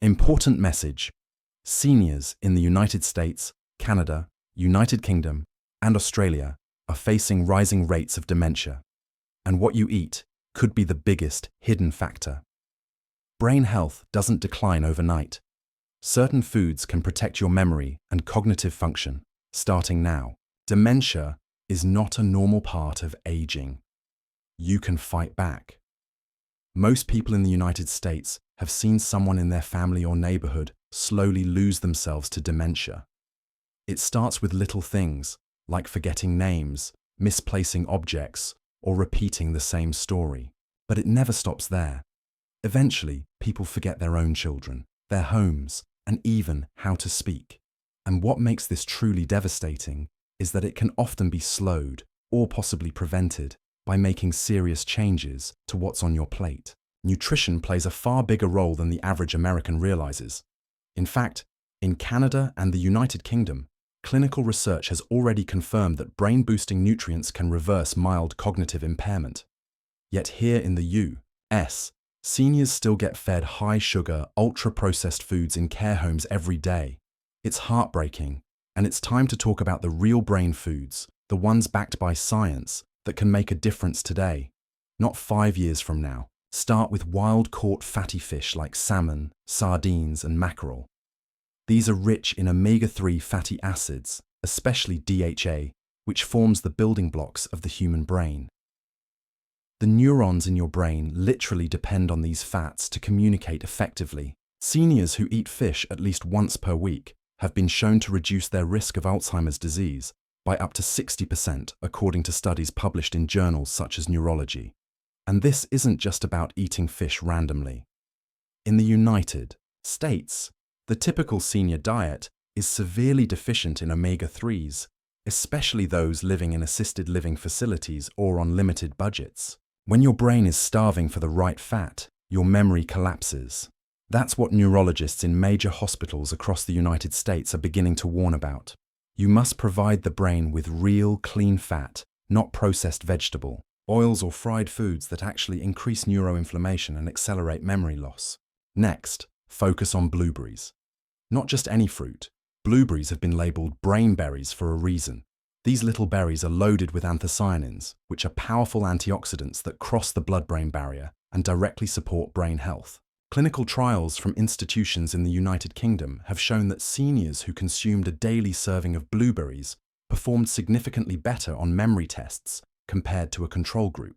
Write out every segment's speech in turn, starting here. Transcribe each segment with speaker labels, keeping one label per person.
Speaker 1: Important message. Seniors in the United States, Canada, United Kingdom, and Australia are facing rising rates of dementia, and what you eat could be the biggest hidden factor. Brain health doesn't decline overnight. Certain foods can protect your memory and cognitive function, starting now. Dementia is not a normal part of aging. You can fight back. Most people in the United States have seen someone in their family or neighborhood slowly lose themselves to dementia. It starts with little things, like forgetting names, misplacing objects, or repeating the same story. But it never stops there. Eventually, people forget their own children, their homes, and even how to speak. And what makes this truly devastating is that it can often be slowed or possibly prevented by making serious changes to what's on your plate. Nutrition plays a far bigger role than the average American realizes. In fact, in Canada and the United Kingdom, clinical research has already confirmed that brain-boosting nutrients can reverse mild cognitive impairment. Yet here in the U.S., seniors still get fed high-sugar, ultra-processed foods in care homes every day. It's heartbreaking, and it's time to talk about the real brain foods, the ones backed by science, that can make a difference today, not 5 years from now. Start with wild-caught fatty fish like salmon, sardines, and mackerel. These are rich in omega-3 fatty acids, especially DHA, which forms the building blocks of the human brain. The neurons in your brain literally depend on these fats to communicate effectively. Seniors who eat fish at least once per week have been shown to reduce their risk of Alzheimer's disease by up to 60%, according to studies published in journals such as Neurology. And this isn't just about eating fish randomly. In the United States, the typical senior diet is severely deficient in omega-3s, especially those living in assisted living facilities or on limited budgets. When your brain is starving for the right fat, your memory collapses. That's what neurologists in major hospitals across the United States are beginning to warn about. You must provide the brain with real, clean fat, not processed vegetable, oils or fried foods that actually increase neuroinflammation and accelerate memory loss. Next, focus on blueberries. Not just any fruit. Blueberries have been labeled brain berries for a reason. These little berries are loaded with anthocyanins, which are powerful antioxidants that cross the blood-brain barrier and directly support brain health. Clinical trials from institutions in the United Kingdom have shown that seniors who consumed a daily serving of blueberries performed significantly better on memory tests compared to a control group.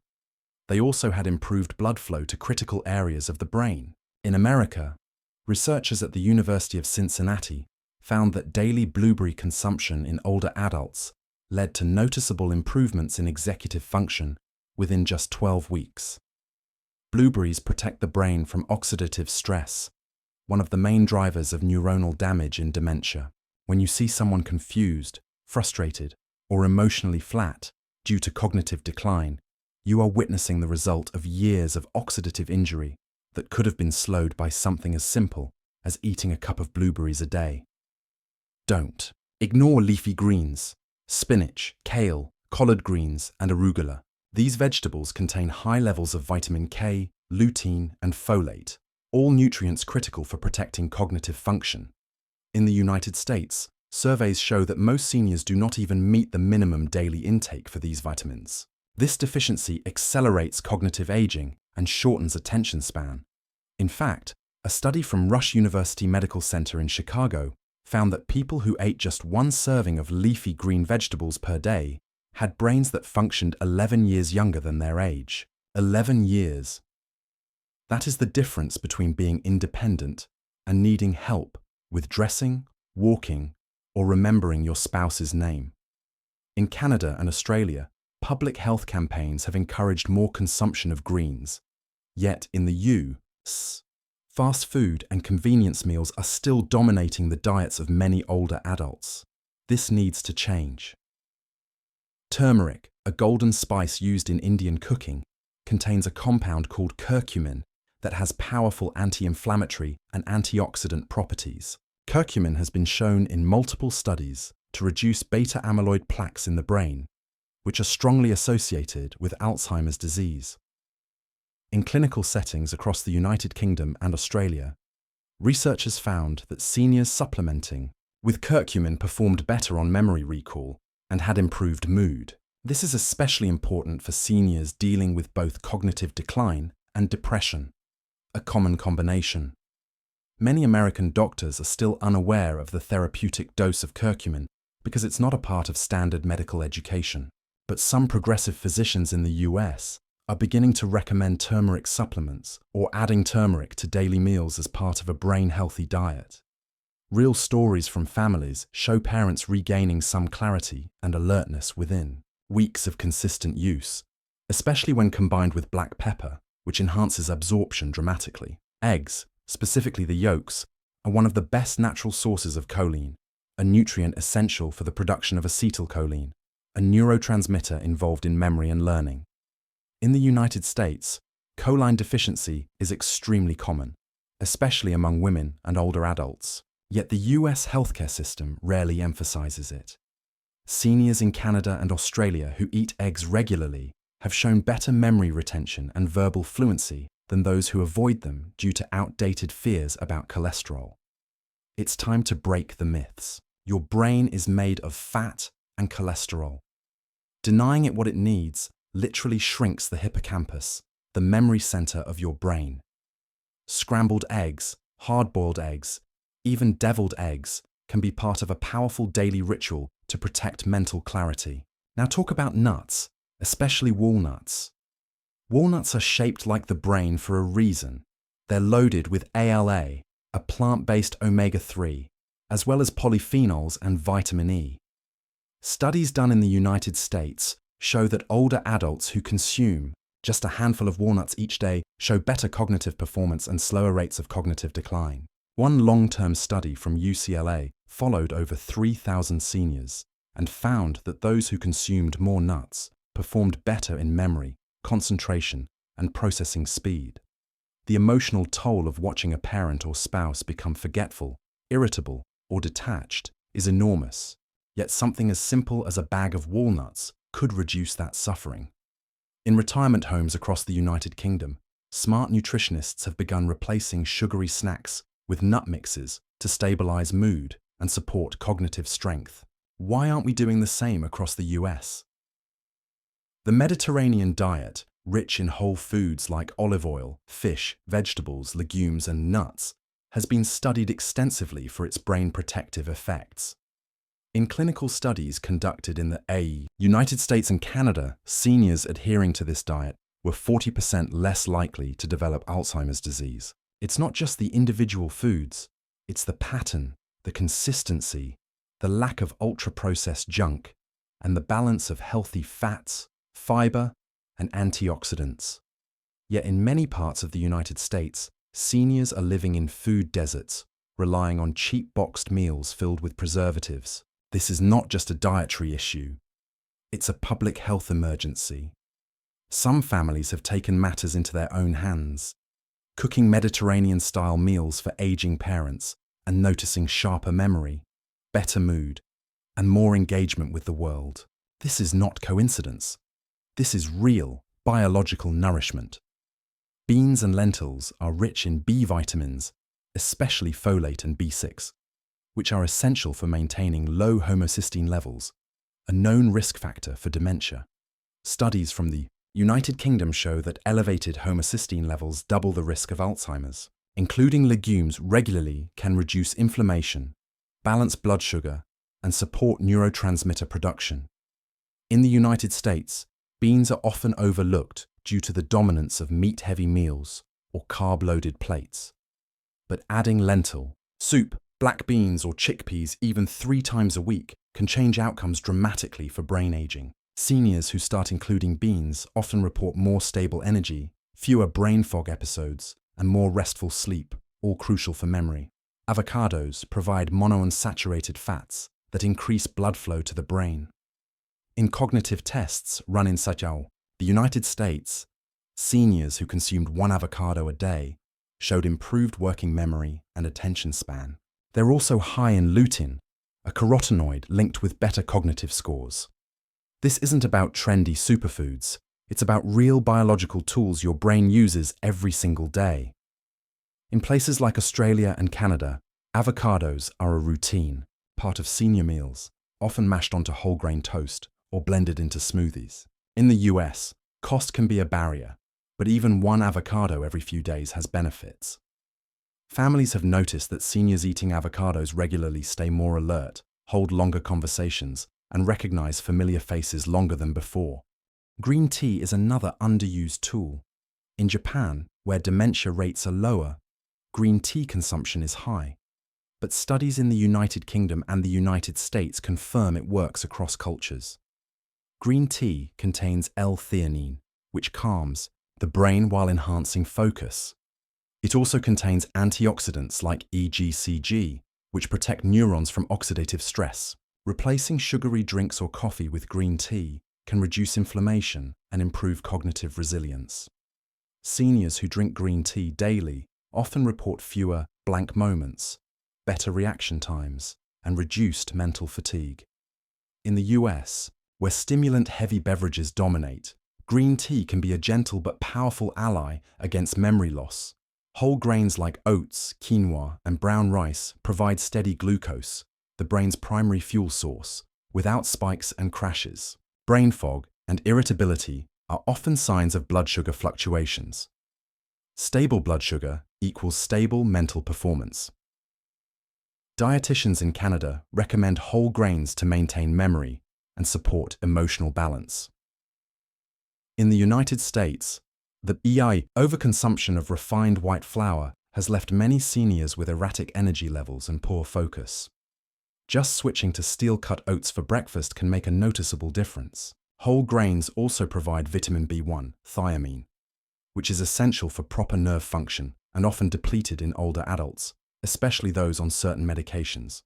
Speaker 1: They also had improved blood flow to critical areas of the brain. In America, researchers at the University of Cincinnati found that daily blueberry consumption in older adults led to noticeable improvements in executive function within just 12 weeks. Blueberries protect the brain from oxidative stress, one of the main drivers of neuronal damage in dementia. When you see someone confused, frustrated, or emotionally flat due to cognitive decline, you are witnessing the result of years of oxidative injury that could have been slowed by something as simple as eating a cup of blueberries a day. Don't ignore leafy greens, spinach, kale, collard greens, and arugula. These vegetables contain high levels of vitamin K, lutein, and folate, all nutrients critical for protecting cognitive function. In the United States, surveys show that most seniors do not even meet the minimum daily intake for these vitamins. This deficiency accelerates cognitive aging and shortens attention span. In fact, a study from Rush University Medical Center in Chicago found that people who ate just one serving of leafy green vegetables per day had brains that functioned 11 years younger than their age. 11 years. That is the difference between being independent and needing help with dressing, walking, or remembering your spouse's name. In Canada and Australia, public health campaigns have encouraged more consumption of greens. Yet in the U.S., fast food and convenience meals are still dominating the diets of many older adults. This needs to change. Turmeric, a golden spice used in Indian cooking, contains a compound called curcumin that has powerful anti-inflammatory and antioxidant properties. Curcumin has been shown in multiple studies to reduce beta-amyloid plaques in the brain, which are strongly associated with Alzheimer's disease. In clinical settings across the United Kingdom and Australia, Researchers found that seniors supplementing with curcumin performed better on memory recall and had improved mood. This is especially important for seniors dealing with both cognitive decline and depression, a common combination. Many American doctors are still unaware of the therapeutic dose of curcumin because it's not a part of standard medical education. But some progressive physicians in the US are beginning to recommend turmeric supplements or adding turmeric to daily meals as part of a brain-healthy diet. Real stories from families show parents regaining some clarity and alertness within weeks of consistent use, especially when combined with black pepper, which enhances absorption dramatically. Eggs, specifically the yolks, are one of the best natural sources of choline, a nutrient essential for the production of acetylcholine, a neurotransmitter involved in memory and learning. In the United States, choline deficiency is extremely common, especially among women and older adults. Yet the US healthcare system rarely emphasizes it. Seniors in Canada and Australia who eat eggs regularly have shown better memory retention and verbal fluency than those who avoid them due to outdated fears about cholesterol. It's time to break the myths. Your brain is made of fat and cholesterol. Denying it what it needs literally shrinks the hippocampus, the memory center of your brain. Scrambled eggs, hard-boiled eggs, even deviled eggs can be part of a powerful daily ritual to protect mental clarity. Now talk about nuts, especially walnuts. Walnuts are shaped like the brain for a reason. They're loaded with ALA, a plant-based omega-3, as well as polyphenols and vitamin E. Studies done in the United States show that older adults who consume just a handful of walnuts each day show better cognitive performance and slower rates of cognitive decline. One long-term study from UCLA followed over 3,000 seniors and found that those who consumed more nuts performed better in memory, concentration, and processing speed. The emotional toll of watching a parent or spouse become forgetful, irritable, or detached is enormous, yet something as simple as a bag of walnuts could reduce that suffering. In retirement homes across the United Kingdom, smart nutritionists have begun replacing sugary snacks with nut mixes to stabilize mood and support cognitive strength. Why aren't we doing the same across the US? The Mediterranean diet, rich in whole foods like olive oil, fish, vegetables, legumes, and nuts, has been studied extensively for its brain protective effects. In clinical studies conducted in the United States and Canada, seniors adhering to this diet were 40% less likely to develop Alzheimer's disease. It's not just the individual foods, it's the pattern, the consistency, the lack of ultra-processed junk, and the balance of healthy fats, fiber, and antioxidants. Yet in many parts of the United States, seniors are living in food deserts, relying on cheap boxed meals filled with preservatives. This is not just a dietary issue, it's a public health emergency. Some families have taken matters into their own hands, cooking Mediterranean-style meals for aging parents and noticing sharper memory, better mood, and more engagement with the world. This is not coincidence. This is real, biological nourishment. Beans and lentils are rich in B vitamins, especially folate and B6, which are essential for maintaining low homocysteine levels, a known risk factor for dementia. Studies from the United Kingdom show that elevated homocysteine levels double the risk of Alzheimer's. Including legumes regularly can reduce inflammation, balance blood sugar, and support neurotransmitter production. In the United States, beans are often overlooked due to the dominance of meat-heavy meals or carb-loaded plates. But adding lentil, soup, black beans, or chickpeas even 3 times a week can change outcomes dramatically for brain aging. Seniors who start including beans often report more stable energy, fewer brain fog episodes, and more restful sleep, all crucial for memory. Avocados provide monounsaturated fats that increase blood flow to the brain. In cognitive tests run in the United States, seniors who consumed 1 avocado a day showed improved working memory and attention span. They're also high in lutein, a carotenoid linked with better cognitive scores. This isn't about trendy superfoods. It's about real biological tools your brain uses every single day. In places like Australia and Canada, avocados are a routine, part of senior meals, often mashed onto whole grain toast or blended into smoothies. In the US, cost can be a barrier, but even one avocado every few days has benefits. Families have noticed that seniors eating avocados regularly stay more alert, hold longer conversations, and recognize familiar faces longer than before. Green tea is another underused tool. In Japan, where dementia rates are lower, green tea consumption is high. But studies in the United Kingdom and the United States confirm it works across cultures. Green tea contains L-theanine, which calms the brain while enhancing focus. It also contains antioxidants like EGCG, which protect neurons from oxidative stress. Replacing sugary drinks or coffee with green tea can reduce inflammation and improve cognitive resilience. Seniors who drink green tea daily often report fewer blank moments, better reaction times, and reduced mental fatigue. In the US, where stimulant-heavy beverages dominate, green tea can be a gentle but powerful ally against memory loss. Whole grains like oats, quinoa, and brown rice provide steady glucose, the brain's primary fuel source, without spikes and crashes. Brain fog and irritability are often signs of blood sugar fluctuations. Stable blood sugar equals stable mental performance. Dietitians in Canada recommend whole grains to maintain memory and support emotional balance. In the United States, the overconsumption of refined white flour has left many seniors with erratic energy levels and poor focus. Just switching to steel-cut oats for breakfast can make a noticeable difference. Whole grains also provide vitamin B1, thiamine, which is essential for proper nerve function and often depleted in older adults, especially those on certain medications.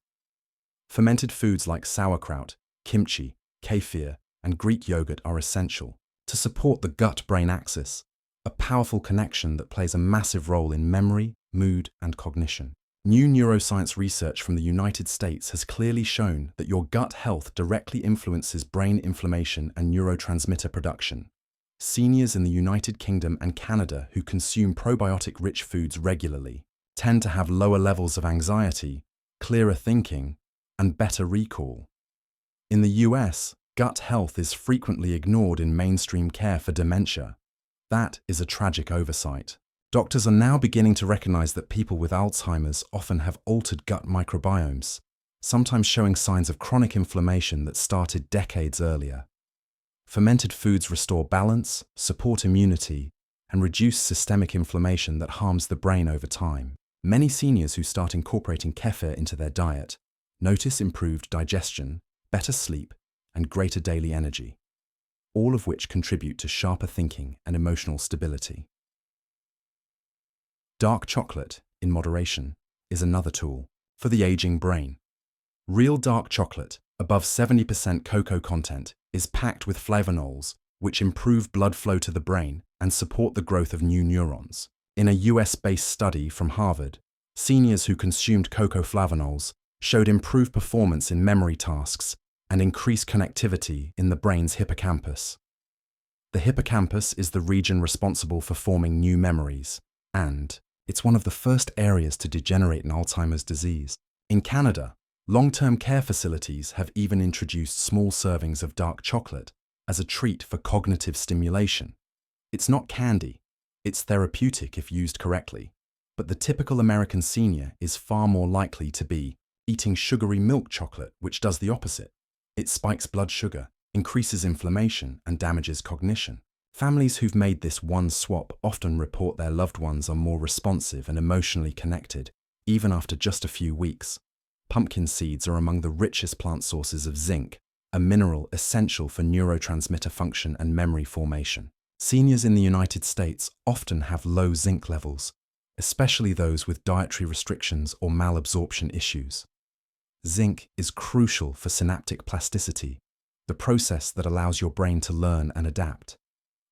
Speaker 1: Fermented foods like sauerkraut, kimchi, kefir, and Greek yogurt are essential to support the gut-brain axis, a powerful connection that plays a massive role in memory, mood, and cognition. New neuroscience research from the United States has clearly shown that your gut health directly influences brain inflammation and neurotransmitter production. Seniors in the United Kingdom and Canada who consume probiotic-rich foods regularly tend to have lower levels of anxiety, clearer thinking, and better recall. In the US, gut health is frequently ignored in mainstream care for dementia. That is a tragic oversight. Doctors are now beginning to recognize that people with Alzheimer's often have altered gut microbiomes, sometimes showing signs of chronic inflammation that started decades earlier. Fermented foods restore balance, support immunity, and reduce systemic inflammation that harms the brain over time. Many seniors who start incorporating kefir into their diet notice improved digestion, better sleep, and greater daily energy, all of which contribute to sharper thinking and emotional stability. Dark chocolate, in moderation, is another tool for the aging brain. Real dark chocolate, above 70% cocoa content, is packed with flavonols, which improve blood flow to the brain and support the growth of new neurons. In a US-based study from Harvard, seniors who consumed cocoa flavonols showed improved performance in memory tasks and increased connectivity in the brain's hippocampus. The hippocampus is the region responsible for forming new memories, and it's one of the first areas to degenerate in Alzheimer's disease. In Canada, long-term care facilities have even introduced small servings of dark chocolate as a treat for cognitive stimulation. It's not candy, it's therapeutic if used correctly, but the typical American senior is far more likely to be eating sugary milk chocolate, which does the opposite. It spikes blood sugar, increases inflammation, and damages cognition. Families who've made this one swap often report their loved ones are more responsive and emotionally connected, even after just a few weeks. Pumpkin seeds are among the richest plant sources of zinc, a mineral essential for neurotransmitter function and memory formation. Seniors in the United States often have low zinc levels, especially those with dietary restrictions or malabsorption issues. Zinc is crucial for synaptic plasticity, the process that allows your brain to learn and adapt.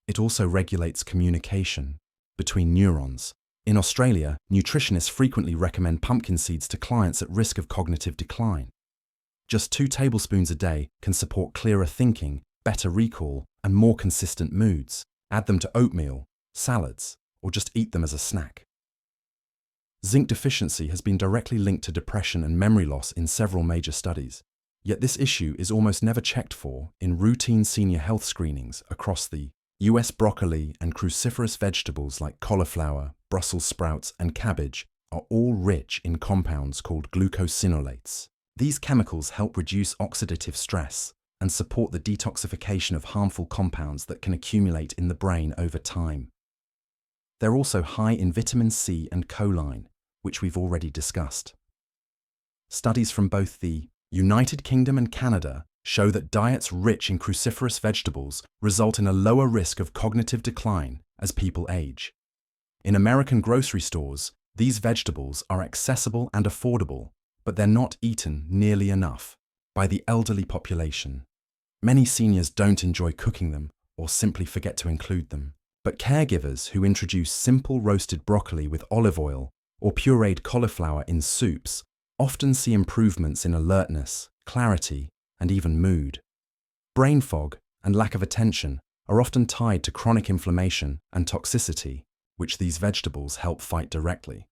Speaker 1: It also regulates communication between neurons. In Australia, nutritionists frequently recommend pumpkin seeds to clients at risk of cognitive decline. Just 2 tablespoons a day can support clearer thinking, better recall, and more consistent moods. Add them to oatmeal, salads, or just eat them as a snack. Zinc deficiency has been directly linked to depression and memory loss in several major studies. Yet this issue is almost never checked for in routine senior health screenings across the US. Broccoli and cruciferous vegetables like cauliflower, Brussels sprouts, and cabbage are all rich in compounds called glucosinolates. These chemicals help reduce oxidative stress and support the detoxification of harmful compounds that can accumulate in the brain over time. They're also high in vitamin C and choline, which we've already discussed. Studies from both the United Kingdom and Canada show that diets rich in cruciferous vegetables result in a lower risk of cognitive decline as people age. In American grocery stores, these vegetables are accessible and affordable, but they're not eaten nearly enough by the elderly population. Many seniors don't enjoy cooking them or simply forget to include them. But caregivers who introduce simple roasted broccoli with olive oil or pureed cauliflower in soups often see improvements in alertness, clarity, and even mood. Brain fog and lack of attention are often tied to chronic inflammation and toxicity, which these vegetables help fight directly.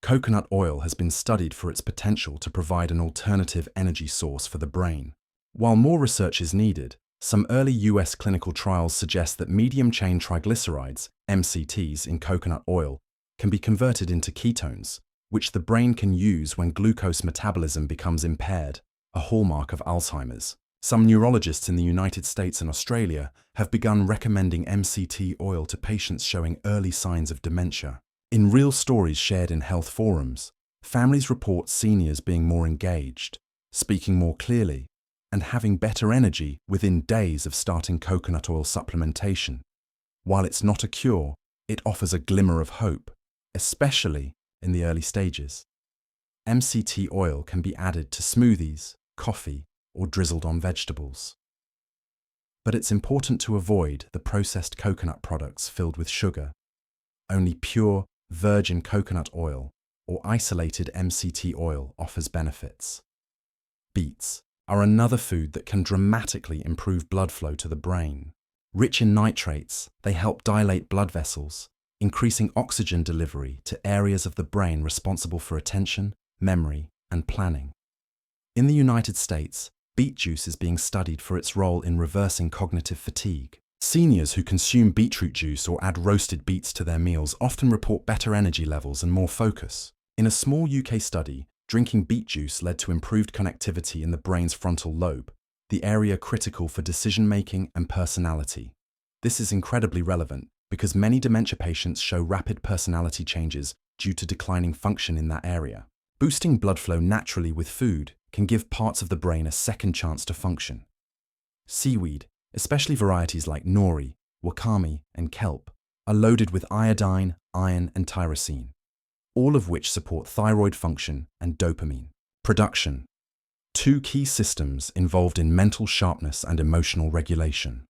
Speaker 1: Coconut oil has been studied for its potential to provide an alternative energy source for the brain. While more research is needed, some early US clinical trials suggest that medium-chain triglycerides, MCTs, in coconut oil can be converted into ketones, which the brain can use when glucose metabolism becomes impaired, a hallmark of Alzheimer's. Some neurologists in the United States and Australia have begun recommending MCT oil to patients showing early signs of dementia. In real stories shared in health forums, families report seniors being more engaged, speaking more clearly, and having better energy within days of starting coconut oil supplementation. While it's not a cure, it offers a glimmer of hope, especially in the early stages. MCT oil can be added to smoothies, coffee, or drizzled on vegetables. But it's important to avoid the processed coconut products filled with sugar. Only pure, virgin coconut oil or isolated MCT oil offers benefits. Beets are another food that can dramatically improve blood flow to the brain. Rich in nitrates, they help dilate blood vessels, increasing oxygen delivery to areas of the brain responsible for attention, memory, and planning. In the United States, beet juice is being studied for its role in reversing cognitive fatigue. Seniors who consume beetroot juice or add roasted beets to their meals often report better energy levels and more focus. In a small UK study, drinking beet juice led to improved connectivity in the brain's frontal lobe, the area critical for decision-making and personality. This is incredibly relevant because many dementia patients show rapid personality changes due to declining function in that area. Boosting blood flow naturally with food can give parts of the brain a second chance to function. Seaweed, especially varieties like nori, wakame, and kelp, are loaded with iodine, iron, and tyrosine, all of which support thyroid function and dopamine production, two key systems involved in mental sharpness and emotional regulation.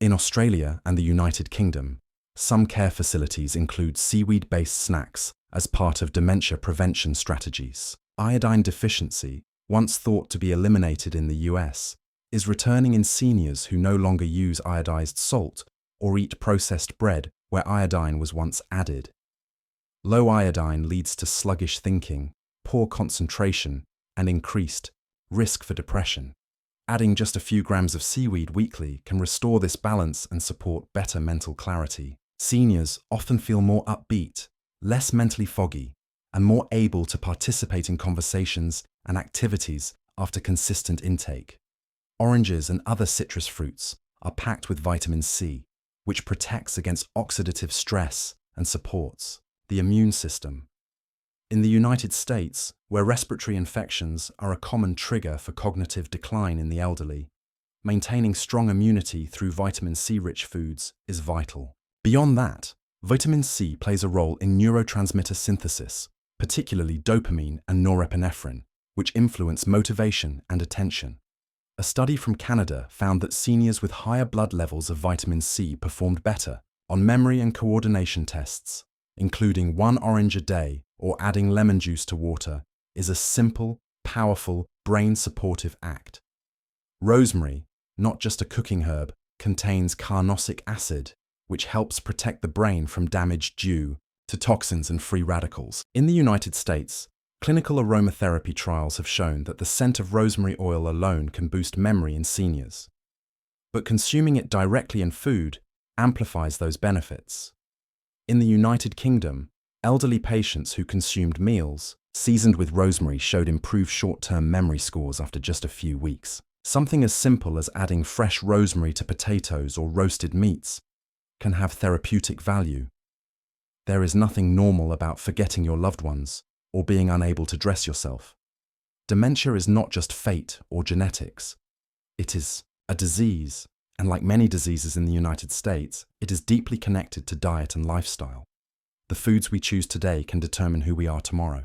Speaker 1: In Australia and the United Kingdom, some care facilities include seaweed-based snacks as part of dementia prevention strategies. Iodine deficiency, once thought to be eliminated in the US, is returning in seniors who no longer use iodized salt or eat processed bread where iodine was once added. Low iodine leads to sluggish thinking, poor concentration, and increased risk for depression. Adding just a few grams of seaweed weekly can restore this balance and support better mental clarity. Seniors often feel more upbeat, less mentally foggy, and more able to participate in conversations and activities after consistent intake. Oranges and other citrus fruits are packed with vitamin C, which protects against oxidative stress and supports the immune system. In the United States, where respiratory infections are a common trigger for cognitive decline in the elderly, maintaining strong immunity through vitamin C-rich foods is vital. Beyond that, vitamin C plays a role in neurotransmitter synthesis, particularly dopamine and norepinephrine, which influence motivation and attention. A study from Canada found that seniors with higher blood levels of vitamin C performed better on memory and coordination tests, including 1 orange a day or adding lemon juice to water is a simple, powerful, brain-supportive act. Rosemary, not just a cooking herb, contains carnosic acid, which helps protect the brain from damage due to toxins and free radicals. In the United States, clinical aromatherapy trials have shown that the scent of rosemary oil alone can boost memory in seniors. But consuming it directly in food amplifies those benefits. In the United Kingdom, elderly patients who consumed meals seasoned with rosemary showed improved short-term memory scores after just a few weeks. Something as simple as adding fresh rosemary to potatoes or roasted meats can have therapeutic value. There is nothing normal about forgetting your loved ones or being unable to dress yourself. Dementia is not just fate or genetics. It is a disease, and like many diseases in the United States, it is deeply connected to diet and lifestyle. The foods we choose today can determine who we are tomorrow.